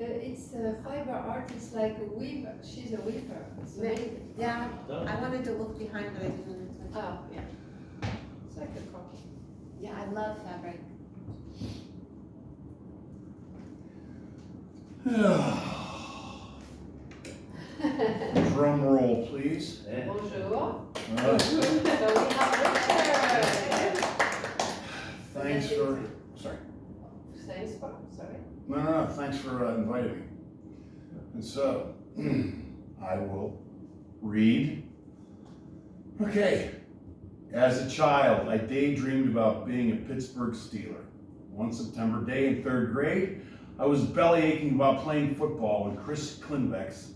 It's a fiber artist, like a weaver. She's a weaver. It's amazing. Yeah, I wanted to look behind, but I didn't. Oh, yeah. It's like a copy. Yeah, I love fabric. Drum roll, please. Bonjour. Uh, So we have Richard. Thanks for, sorry. Thanks for, sorry. No, thanks for inviting me. And so, I will read. Okay. As a child, I daydreamed about being a Pittsburgh Steeler. One September day in third grade, I was belly aching about playing football when Chris Klinbex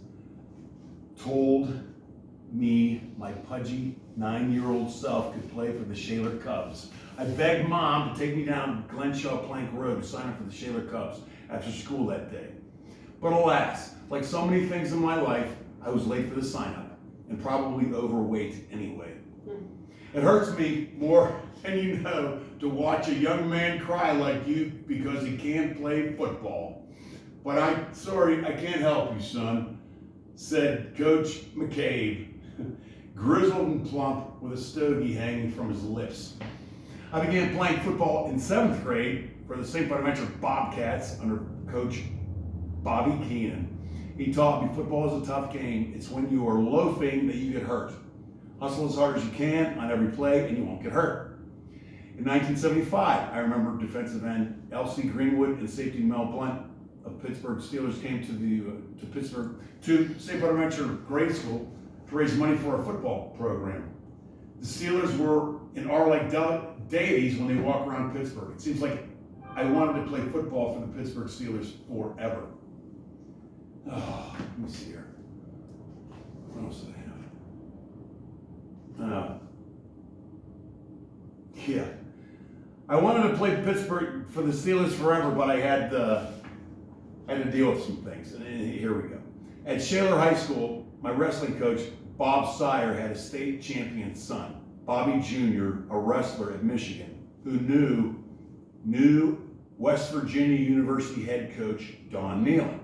told me my pudgy 9-year-old self could play for the Shaler Cubs. I begged Mom to take me down Glenshaw Plank Road to sign up for the Shaler Cubs after school that day. But alas, like so many things in my life, I was late for the sign up and probably overweight anyway. It hurts me more than you know to watch a young man cry like you because he can't play football. But I'm sorry, I can't help you, son, said Coach McCabe, grizzled and plump with a stogie hanging from his lips. I began playing football in 7th grade for the St. Bonaventure Bobcats under Coach Bobby Keenan. He taught me football is a tough game. It's when you are loafing that you get hurt. Hustle as hard as you can on every play and you won't get hurt. In 1975, I remember defensive end L.C. Greenwood and safety Mel Blunt of Pittsburgh Steelers came to St. Bonaventure Grade School to raise money for a football program. The Steelers were in our like deities when they walk around Pittsburgh. It seems like I wanted to play football for the Pittsburgh Steelers forever. Oh, let me see here. What else did I have? Yeah. I wanted to play Pittsburgh for the Steelers forever, but I had to deal with some things. And here we go. At Shaler High School, my wrestling coach, Bob Sire, had a state champion son, Bobby Jr., a wrestler at Michigan, who knew West Virginia University head coach Don Nehlen.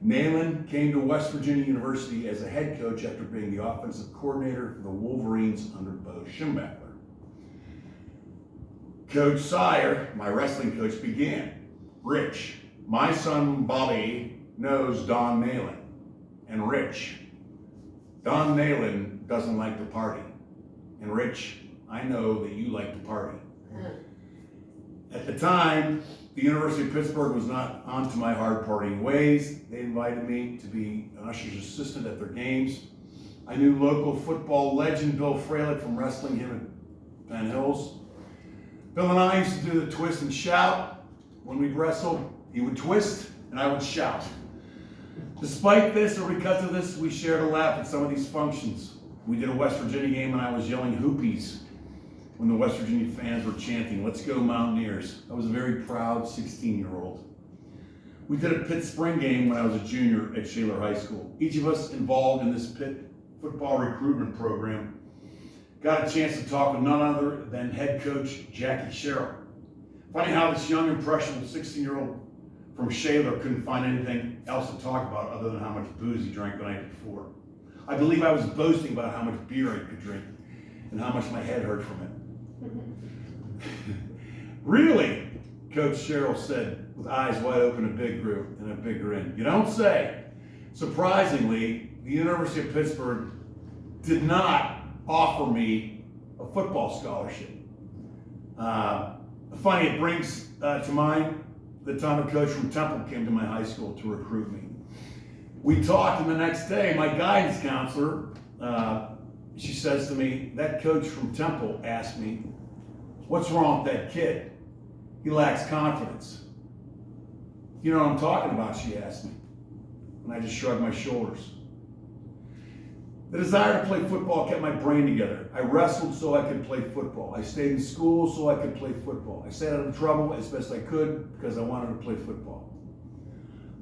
Nehlen came to West Virginia University as a head coach after being the offensive coordinator for the Wolverines under Bo Schembechler. Coach Sire, my wrestling coach, began. Rich, my son Bobby knows Don Nehlen. And Rich, Don Nehlen doesn't like to party. And Rich, I know that you like to party. At the time, the University of Pittsburgh was not onto my hard partying ways. They invited me to be an usher's assistant at their games. I knew local football legend Bill Fralick from wrestling him at Penn Hills. Bill and I used to do the twist and shout. When we'd wrestle, he would twist and I would shout. Despite this, or because of this, we shared a laugh at some of these functions. We did a West Virginia game and I was yelling hoopies when the West Virginia fans were chanting, "Let's go Mountaineers." I was a very proud 16-year-old. We did a Pitt spring game when I was a junior at Shaler High School. Each of us involved in this Pitt football recruitment program got a chance to talk with none other than head coach Jackie Sherrill. Funny how this young, impressionable 16-year-old from Shaler couldn't find anything else to talk about other than how much booze he drank the night before. I believe I was boasting about how much beer I could drink and how much my head hurt from it. Really? Coach Sherrill said with eyes wide open and a big grin. You don't say. Surprisingly, the University of Pittsburgh did not offer me a football scholarship. Funny, it brings to mind the time a coach from Temple came to my high school to recruit me. We talked, and the next day, my guidance counselor, she says to me, that coach from Temple asked me, "What's wrong with that kid? He lacks confidence." "You know what I'm talking about?" she asked me. And I just shrugged my shoulders. The desire to play football kept my brain together. I wrestled so I could play football. I stayed in school so I could play football. I stayed out of trouble as best I could because I wanted to play football.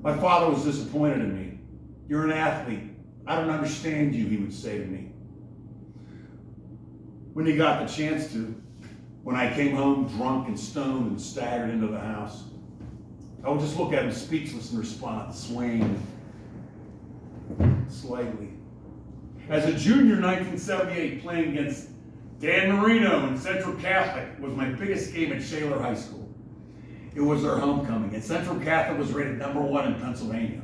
My father was disappointed in me. "You're an athlete. I don't understand you," he would say to me. When he got the chance to, when I came home drunk and stoned and staggered into the house. I would just look at him speechless and respond, swaying slightly. As a junior in 1978, playing against Dan Marino in Central Catholic was my biggest game at Shaler High School. It was our homecoming, and Central Catholic was rated #1 in Pennsylvania.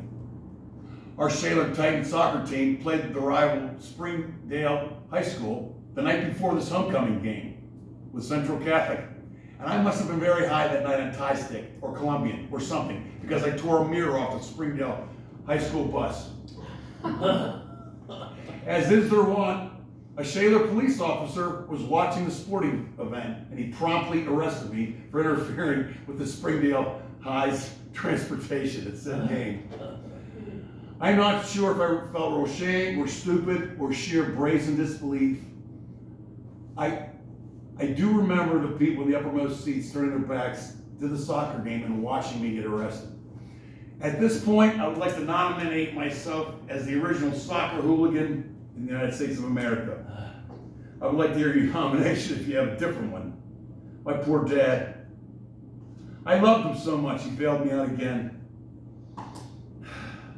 Our Shaler Titan soccer team played the rival Springdale High School the night before this homecoming game with Central Catholic. And I must have been very high that night on Tie Stick or Colombian or something, because I tore a mirror off the Springdale High School bus. As is their wont, a Shaler police officer was watching the sporting event, and he promptly arrested me for interfering with the Springdale High's transportation at said game. I'm not sure if I felt ashamed or stupid or sheer brazen disbelief. I do remember the people in the uppermost seats turning their backs to the soccer game and watching me get arrested. At this point, I would like to nominate myself as the original soccer hooligan in the United States of America. I would like to hear your nomination if you have a different one. My poor dad. I loved him so much, he bailed me out again.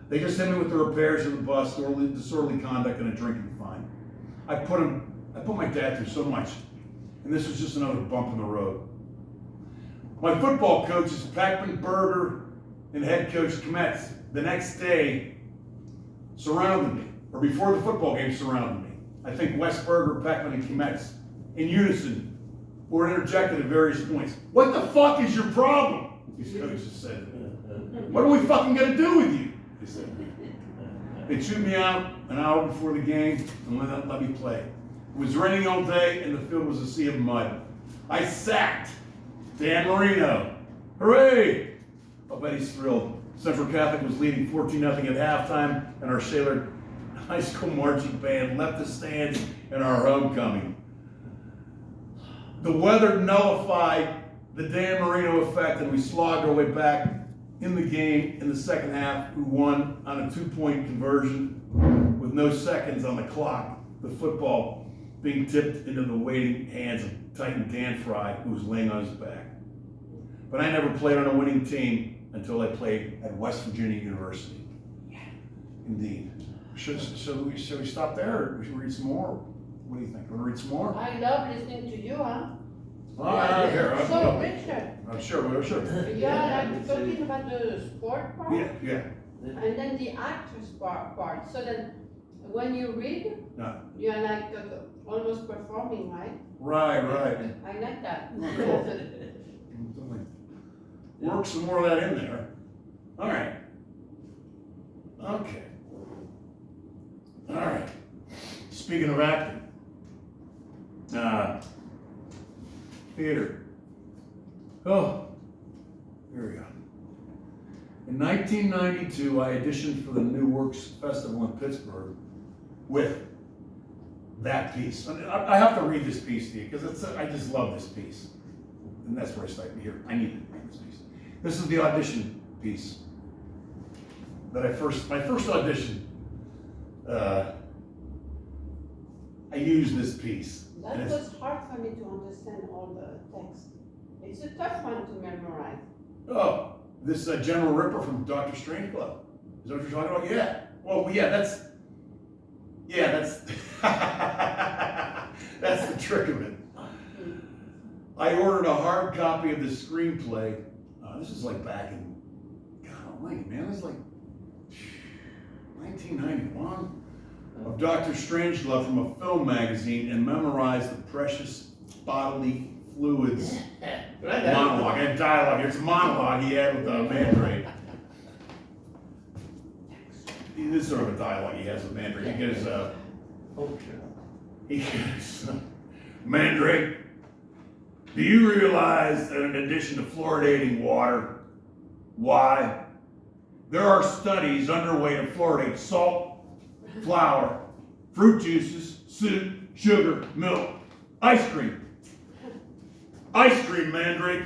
They just hit me with the repairs of the bus, disorderly conduct, and a drinking fine. I put my dad through so much, and this was just another bump in the road. My football coaches, Packman Berger and head coach Kmetz, the next day surrounded me, or before the football game surrounded me. I think Westberger, Packman, and Kmetz, in unison, were interjected at various points. What the fuck is your problem? These coaches said. What are we fucking gonna do with you? They said. They chewed me out an hour before the game and let me play. It was raining all day and the field was a sea of mud. I sacked Dan Marino. Hooray! I'll bet he's thrilled. Central Catholic was leading 14-0 at halftime, and our Shaler High School marching band left the stands in our homecoming. The weather nullified the Dan Marino effect, and we slogged our way back in the game in the second half. We won on a 2-point conversion with no seconds on the clock. The football being tipped into the waiting hands of Titan Dan Fry, who was laying on his back. But I never played on a winning team until I played at West Virginia University. Indeed. Should we stop there, or should we read some more? What do you think? Want to read some more? I love listening to you, huh? Well, I don't care. So, Richard, I'm sure. you are like talking about the sport part, Yeah. and then the actor's part. So then, when you read, you're like almost performing, right? Right. I like that. Work some more of that in there. All right. Okay. All right. Speaking of acting, theater. Oh, here we go. In 1992, I auditioned for the New Works Festival in Pittsburgh with that piece. I have to read this piece to you because I just love this piece. And that's where I start here. I need to read this piece. This is the audition piece that my first audition, I used this piece. That was hard for me to understand all the text. It's a tough one to memorize. Oh, this General Ripper from Dr. Strangelove. Is that what you're talking about? Yeah. Well, yeah, that's that's the trick of it. I ordered a hard copy of the screenplay. This is like back in, God almighty, man, this is like 1991, of Dr. Strangelove from a film magazine, and memorized the precious bodily fluids monologue and dialogue. It's a monologue he had with Mandrake. This is sort of a dialogue he has with Mandrake. He goes, Mandrake, do you realize that in addition to fluoridating water, there are studies underway to fluoridate salt, flour, fruit juices, soup, sugar, milk, ice cream. Ice cream, Mandrake.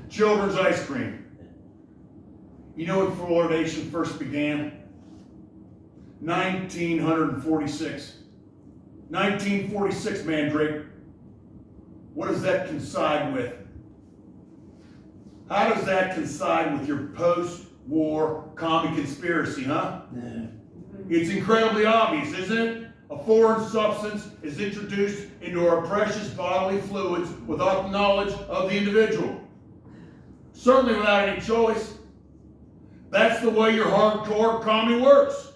Children's ice cream. You know when fluoridation first began? 1946. 1946, Mandrake. What does that coincide with? How does that coincide with your post-war commie conspiracy, huh? It's incredibly obvious, isn't it? A foreign substance is introduced into our precious bodily fluids without knowledge of the individual. Certainly without any choice. That's the way your hardcore commie works.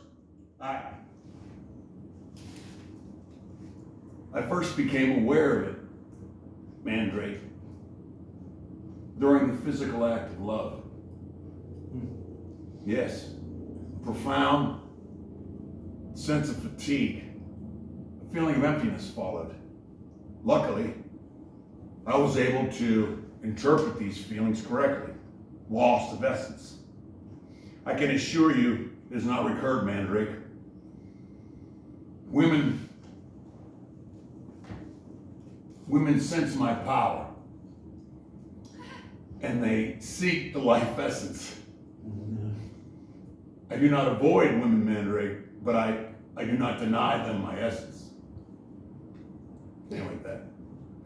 I first became aware of it, Mandrake, during the physical act of love. Yes, a profound sense of fatigue, a feeling of emptiness followed. Luckily, I was able to interpret these feelings correctly. Loss of essence. I can assure you it has not recurred, Mandrake. Women sense my power, and they seek the life essence. I do not avoid women, Mandrake, but I do not deny them my essence.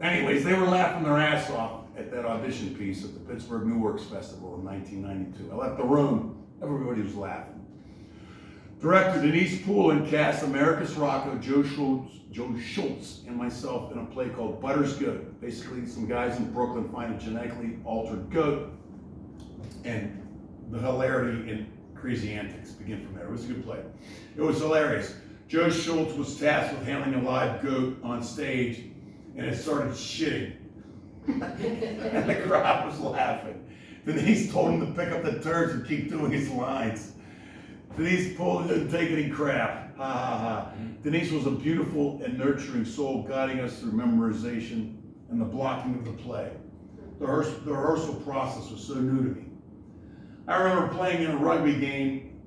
Anyways, they were laughing their ass off at that audition piece at the Pittsburgh New Works Festival in 1992. I left the room, everybody was laughing. Director Denise Poulin cast America's Rocco, Joe Schultz, and myself in a play called Butter's Goat. Basically, some guys in Brooklyn find a genetically altered goat, and the hilarity and crazy antics begin from there. It was a good play. It was hilarious. Joe Schultz was tasked with handling a live goat on stage, and it started shitting. And the crowd was laughing. Denise told him to pick up the turds and keep doing his lines. Denise Poulin didn't take any crap. Ha ha ha. Denise was a beautiful and nurturing soul guiding us through memorization and the blocking of the play. The rehearsal process was so new to me. I remember playing in a rugby game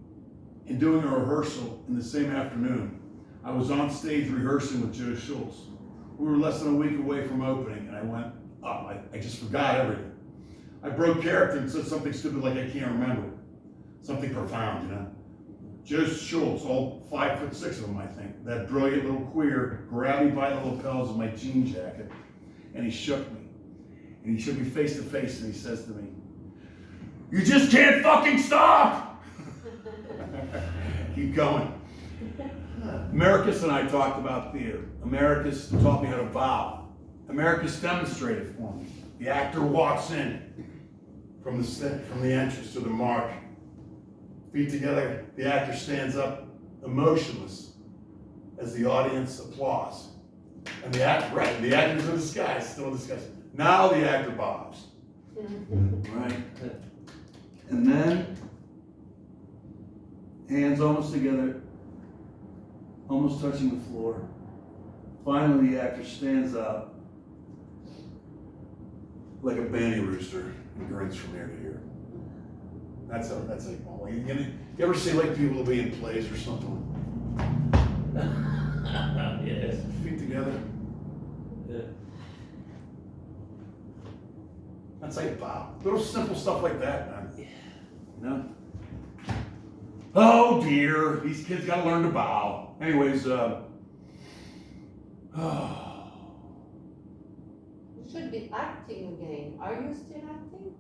and doing a rehearsal in the same afternoon. I was on stage rehearsing with Joe Schultz. We were less than a week away from opening, and I went up. I just forgot everything. I broke character and said something stupid like I can't remember. Something profound, you know? Joe Schultz, all 5'6" of him, I think, that brilliant little queer, grabbed me by the lapels of my jean jacket, and he shook me. And he shook me face to face, and he says to me, "You just can't fucking stop!" Keep going. Americus and I talked about theater. Americus taught me how to bow. Americus demonstrated for me. The actor walks in from the entrance to the mark. Feet together, the actor stands up, emotionless, as the audience applauds. And the actor's in disguise, still in disguise. Now the actor bows. Right? And then, hands almost together, almost touching the floor. Finally, the actor stands up like a banty rooster and grins from ear to ear. That's like, oh, you ever see like people be in plays or something? Yes. Feet together. Yeah. That's like bow. Little simple stuff like that, man. Yeah. You know? Oh dear, these kids gotta learn to bow. Anyways, You should be acting again. Are you still acting?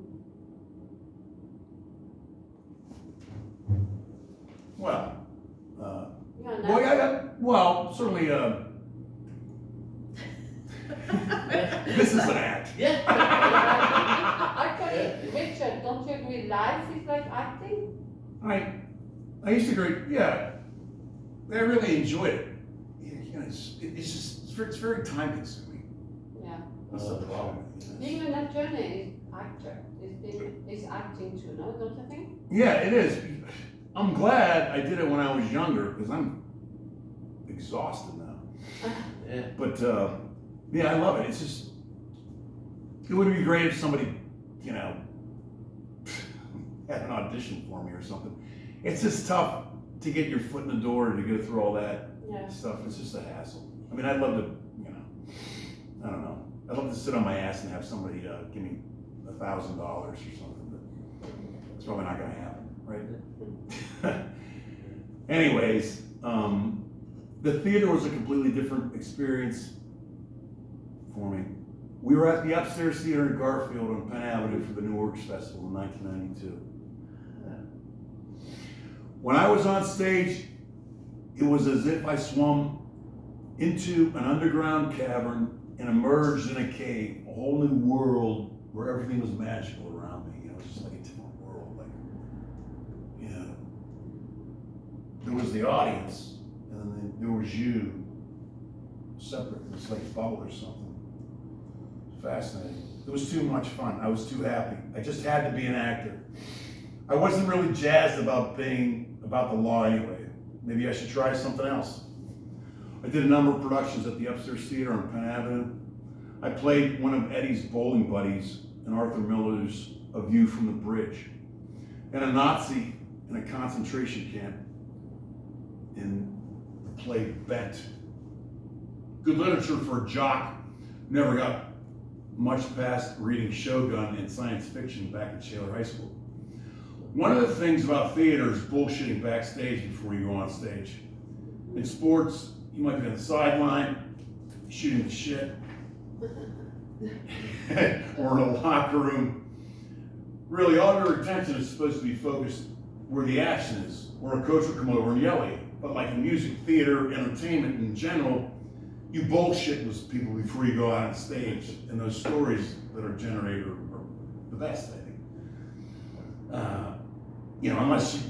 well, Yeah, well, certainly, this is an act. Yeah. Actually, Richard, don't you agree life is like acting? I used to agree, yeah. I really enjoyed it. You know, it's very time consuming. Yeah. That's the problem. Being an attorney is actor. Is acting too, no? Don't you think? Yeah, it is. I'm glad I did it when I was younger because I'm exhausted now. Yeah. But yeah, I love it. It's just, it would be great if somebody, you know, had an audition for me or something. It's just tough to get your foot in the door to go through all that stuff. It's just a hassle. I mean, I'd love to, you know, I don't know. I'd love to sit on my ass and have somebody give me $1,000 or something, but it's probably not going to happen, right? Anyways, the theater was a completely different experience for me. We were at the Upstairs Theater in Garfield on Penn Avenue for the New Works Festival in 1992. When I was on stage, it was as if I swum into an underground cavern and emerged in a cave, a whole new world where everything was magical around me. You know, it was just like a different world. Like, you know, there was the audience, and then there was you, separate. It was like a bubble or something. Fascinating. It was too much fun. I was too happy. I just had to be an actor. I wasn't really jazzed about the law anyway. Maybe I should try something else. I did a number of productions at the Upstairs Theater on Penn Avenue. I played one of Eddie's bowling buddies in Arthur Miller's A View from the Bridge, and a Nazi in a concentration camp in the play Bent. Good literature for a jock. Never got much past reading Shogun and science fiction back at Shaler High School. One of the things about theater is bullshitting backstage before you go on stage. In sports, you might be on the sideline, shooting the shit, or in a locker room. Really, all your attention is supposed to be focused where the action is, or a coach will come over and yell at you. But like in music, theater, entertainment in general, you bullshit with people before you go out on stage, and those stories that are generated are the best, I think. You know, unless you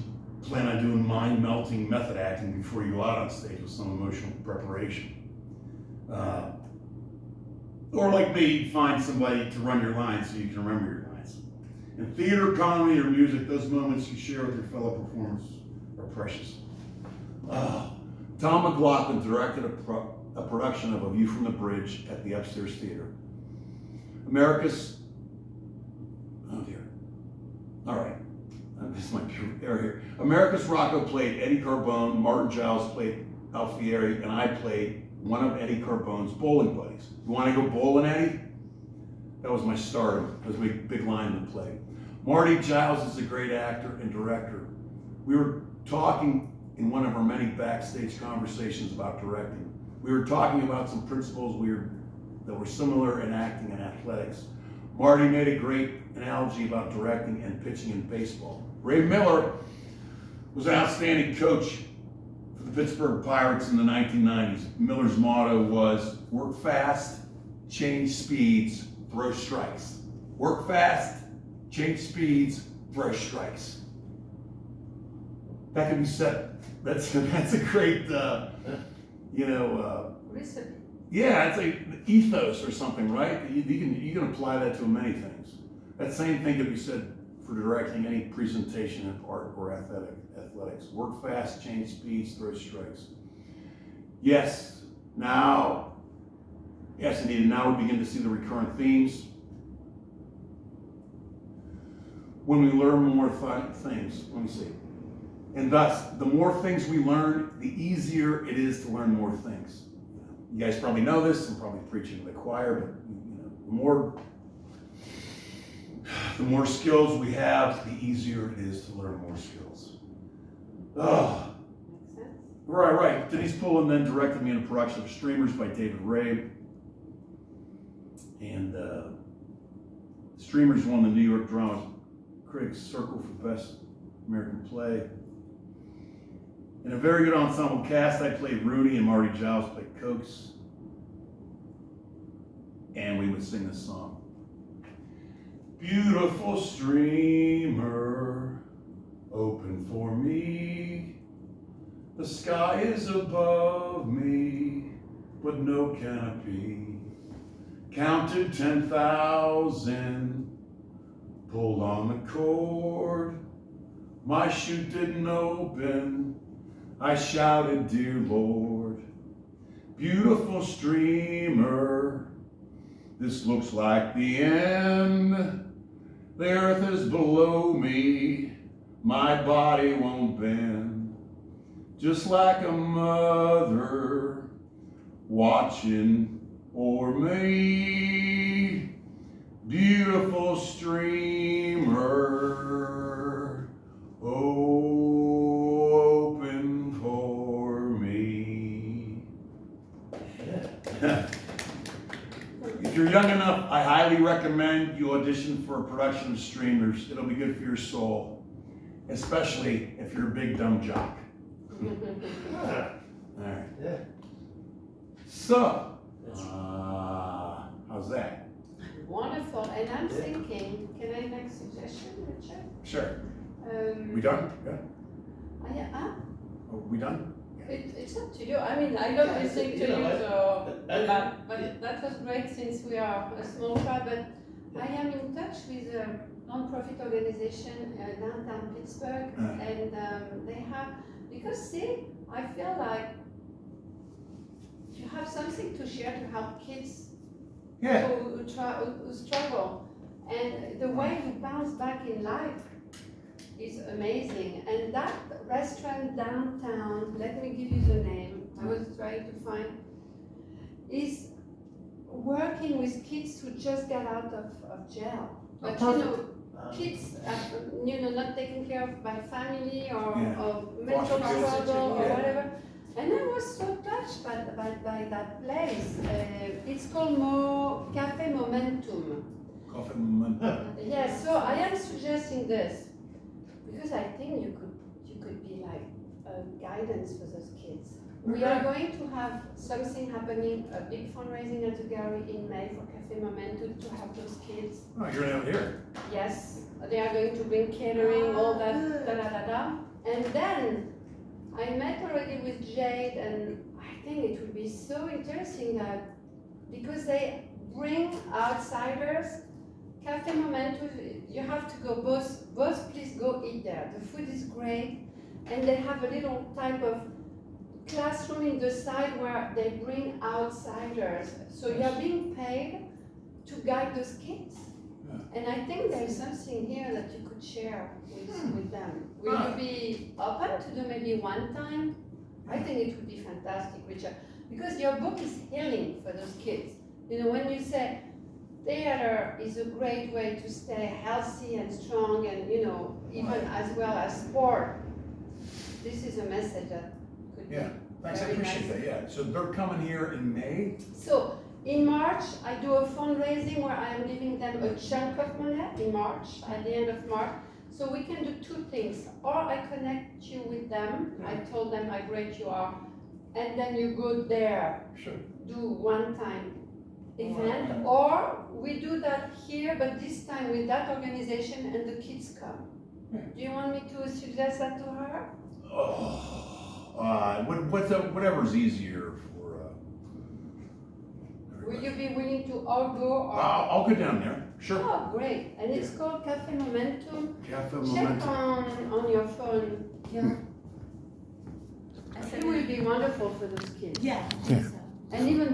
plan on doing mind-melting method acting before you go out on stage with some emotional preparation. Or like me, find somebody to run your lines so you can remember your lines. In theater, comedy, or music, those moments you share with your fellow performers are precious. Tom McLaughlin directed a production of A View from the Bridge at the Upstairs Theater. This might be error here. Americus Rocco played Eddie Carbone, Martin Giles played Alfieri, and I played one of Eddie Carbone's bowling buddies. You want to go bowling, Eddie? That was my stardom. That was my big line in the play. Marty Giles is a great actor and director. We were talking in one of our many backstage conversations about directing. We were talking about some principles that were similar in acting and athletics. Marty made a great analogy about directing and pitching in baseball. Ray Miller was an outstanding coach for the Pittsburgh Pirates in the 1990s. Miller's motto was, work fast, change speeds, throw strikes. Work fast, change speeds, throw strikes. That can be said. That's a great, Recipe. Yeah, it's like ethos or something, right? You can apply that to many things. That same thing could be said for directing any presentation in art or athletics. Work fast, change speeds, throw strikes. Yes, indeed, now we begin to see the recurrent themes. When we learn more things, let me see. And thus, the more things we learn, the easier it is to learn more things. You guys probably know this. I'm probably preaching to the choir, but the more skills we have, the easier it is to learn more skills. Oh, Makes sense. right. Denise Pullen then directed me in a production of Streamers by David Ray, and Streamers won the New York Drama Critics Circle for Best American Play. In a very good ensemble cast, I played Rooney and Marty Giles played Cokes. And we would sing this song. Beautiful streamer, open for me. The sky is above me, but no canopy. Counted 10,000, pulled on the cord. My chute didn't open. I shouted, dear Lord, beautiful streamer, this looks like the end. The earth is below me, my body won't bend. Just like a mother watching o'er me, beautiful streamer, open for me. You you're young enough, I highly recommend you audition for a production of Streamers. It'll be good for your soul, especially if you're a big dumb jock. Alright. Yeah. So, how's that? Wonderful, and I'm thinking, can I make a suggestion, Richard? Sure. We done? Yeah. Are we done? It's up to you. I mean, I love listening to you, so, but that was great since we are a small crowd. But I am in touch with a non-profit organization downtown Pittsburgh, and they have, because see, I feel like you have something to share to help kids who struggle, and the way you bounce back in life is amazing. And that restaurant downtown, let me give you the name, I was trying to find, is working with kids who just got out of jail. But you know, kids not taken care of by family or mental struggle or whatever. And I was so touched by that place. It's called Cafe Momentum. Coffee Momentum. Yes, so I am suggesting this because I think you could be like guidance for those kids. We are going to have something happening, a big fundraising at the gallery in May for Cafe Momentum to help those kids. Oh, you're gonna have it here. Yes, they are going to bring catering, all that, da-da-da-da. And then I met already with Jade, and I think it would be so interesting that, because they bring outsiders, Cafe Momentum, you have to go both please go eat there. The food is great, and they have a little type of classroom in the side where they bring outsiders. So you are being paid to guide those kids. And I think there is something here that you could share with them. Will you be open to do maybe one time? I think it would be fantastic, Richard, because your book is healing for those kids. You know, when you say theater is a great way to stay healthy and strong, and even as well as sport, this is a message that could be Thanks, I very appreciate nice. that. So they're coming here in May? So in March, I do a fundraising where I am giving them a chunk of money in March, at the end of March. So we can do two things. Or I connect you with them. I told them how great you are. And then you go there, do one-time event. Or we do that here, but this time with that organization, and the kids come. Do you want me to suggest that to her? Whatever's easier for. Will you be willing to all go? Or? I'll go down there. Sure. Oh, great. And it's called Cafe Momentum. Cafe Check Momentum. on your phone. Yeah. It will be wonderful for those kids. Yeah, I think so. And even